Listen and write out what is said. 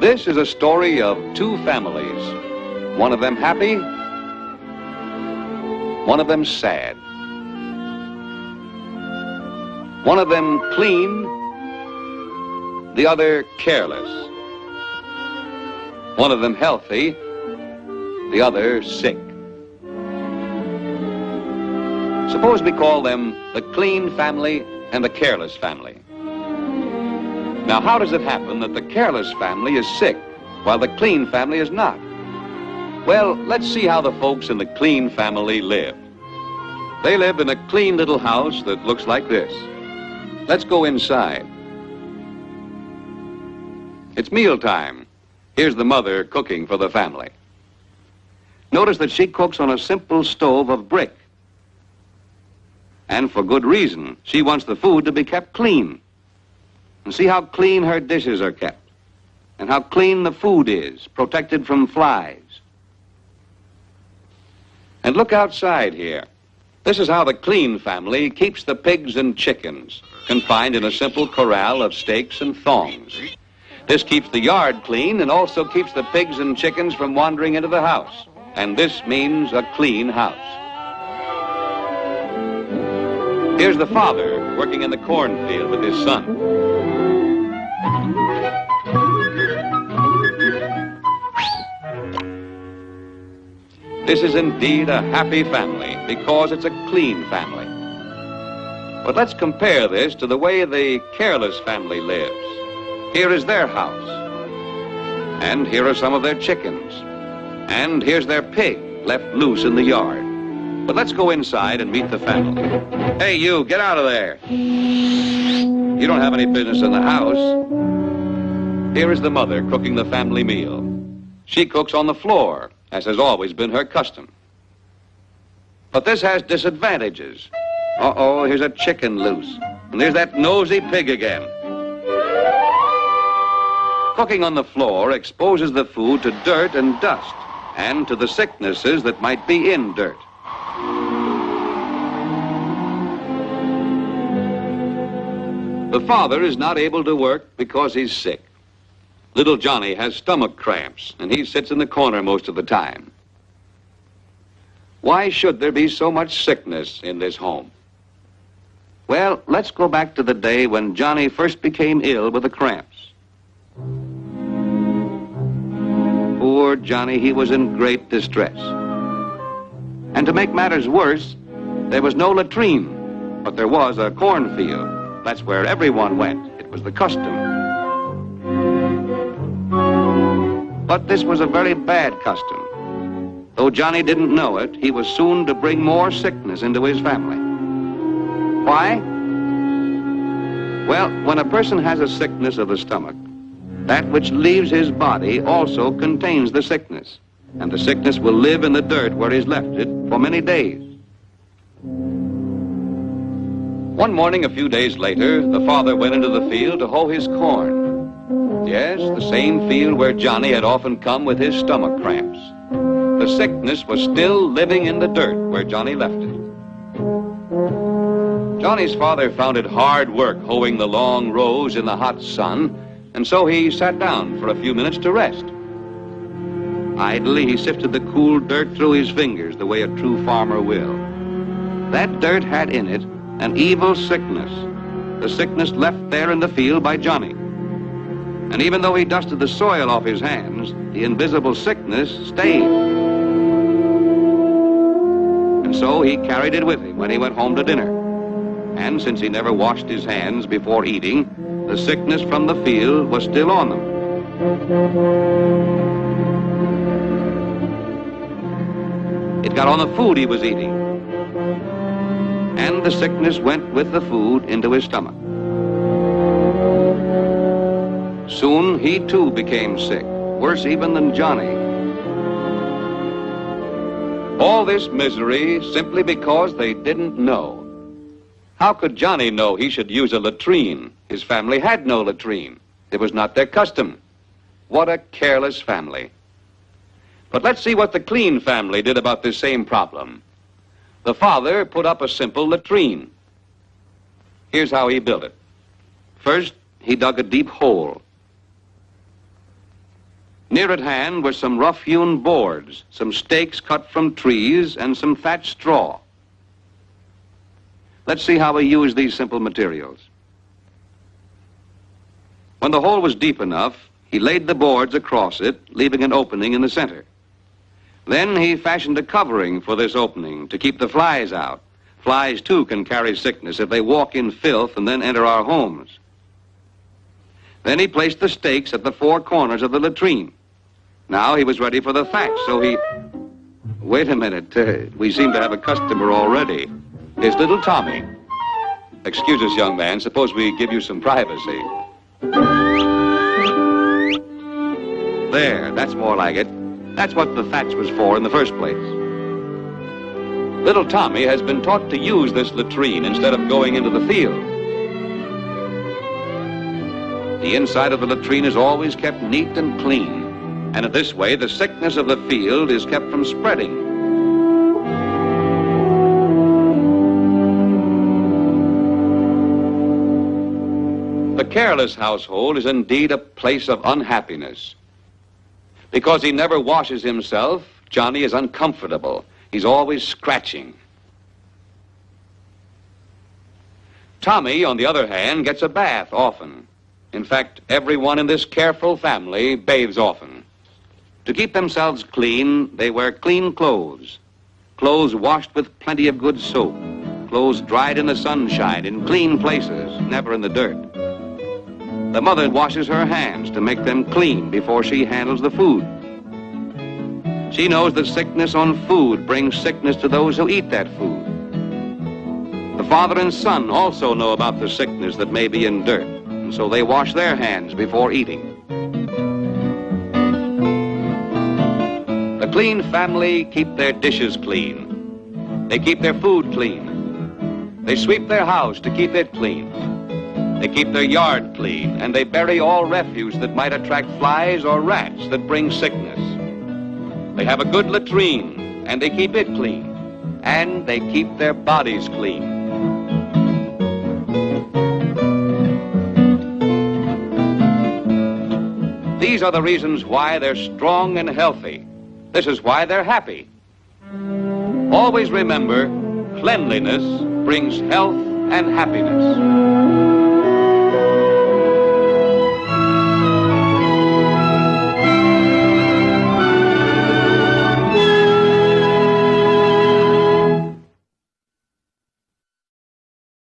This is a story of two families, one of them happy, one of them sad. One of them clean, the other careless. One of them healthy, the other sick. Suppose we call them the clean family and the careless family. Now, how does it happen that the careless family is sick while the clean family is not? Well, let's see how the folks in the clean family live. They live in a clean little house that looks like this. Let's go inside. It's mealtime. Here's the mother cooking for the family. Notice that she cooks on a simple stove of brick. And for good reason. She wants the food to be kept clean. And see how clean her dishes are kept, and how clean the food is, protected from flies. And look outside here. This is how the clean family keeps the pigs and chickens, confined in a simple corral of stakes and thongs. This keeps the yard clean and also keeps the pigs and chickens from wandering into the house. And this means a clean house. Here's the father working in the cornfield with his son. This is indeed a happy family because it's a clean family. But let's compare this to the way the careless family lives. Here is their house. And here are some of their chickens. And here's their pig left loose in the yard. But let's go inside and meet the family. Hey, you, get out of there. You don't have any business in the house. Here is the mother cooking the family meal. She cooks on the floor, as has always been her custom. But this has disadvantages. Uh-oh, here's a chicken loose. And there's that nosy pig again. Cooking on the floor exposes the food to dirt and dust, and to the sicknesses that might be in dirt. The father is not able to work because he's sick. Little Johnny has stomach cramps, and he sits in the corner most of the time. Why should there be so much sickness in this home? Well, let's go back to the day when Johnny first became ill with the cramps. Poor Johnny, he was in great distress. And to make matters worse, there was no latrine, but there was a cornfield. That's where everyone went. It was the custom. But this was a very bad custom. Though Johnny didn't know it, he was soon to bring more sickness into his family. Why? Well, when a person has a sickness of the stomach, that which leaves his body also contains the sickness, and the sickness will live in the dirt where he's left it for many days. One morning, a few days later, the father went into the field to hoe his corn. Yes, the same field where Johnny had often come with his stomach cramps. The sickness was still living in the dirt where Johnny left it. Johnny's father found it hard work hoeing the long rows in the hot sun, and so he sat down for a few minutes to rest. Idly, he sifted the cool dirt through his fingers the way a true farmer will. That dirt had in it an evil sickness, the sickness left there in the field by Johnny. And even though he dusted the soil off his hands, the invisible sickness stayed. And so he carried it with him when he went home to dinner. And since he never washed his hands before eating, the sickness from the field was still on them. It got on the food he was eating. And the sickness went with the food into his stomach. Soon he too became sick, worse even than Johnny. All this misery simply because they didn't know. How could Johnny know he should use a latrine? His family had no latrine. It was not their custom. What a careless family. But let's see what the clean family did about this same problem. The father put up a simple latrine. Here's how he built it. First, he dug a deep hole. Near at hand were some rough-hewn boards, some stakes cut from trees, and some thatched straw. Let's see how he used these simple materials. When the hole was deep enough, he laid the boards across it, leaving an opening in the center. Then he fashioned a covering for this opening to keep the flies out. Flies, too, can carry sickness if they walk in filth and then enter our homes. Then he placed the stakes at the four corners of the latrine. Now he was ready for the thatch, so he... Wait a minute. We seem to have a customer already. It's little Tommy. Excuse us, young man. Suppose we give you some privacy. There, that's more like it. That's what the thatch was for in the first place. Little Tommy has been taught to use this latrine instead of going into the field. The inside of the latrine is always kept neat and clean. And in this way, the sickness of the field is kept from spreading. The careless household is indeed a place of unhappiness. Because he never washes himself, Johnny is uncomfortable. He's always scratching. Tommy, on the other hand, gets a bath often. In fact, everyone in this careful family bathes often. To keep themselves clean, they wear clean clothes. Clothes washed with plenty of good soap. Clothes dried in the sunshine, in clean places, never in the dirt. The mother washes her hands to make them clean before she handles the food. She knows that sickness on food brings sickness to those who eat that food. The father and son also know about the sickness that may be in dirt, and so they wash their hands before eating. The clean family keep their dishes clean. They keep their food clean. They sweep their house to keep it clean. They keep their yard clean, and they bury all refuse that might attract flies or rats that bring sickness. They have a good latrine, and they keep it clean. And they keep their bodies clean. These are the reasons why they're strong and healthy. This is why they're happy. Always remember, cleanliness brings health and happiness.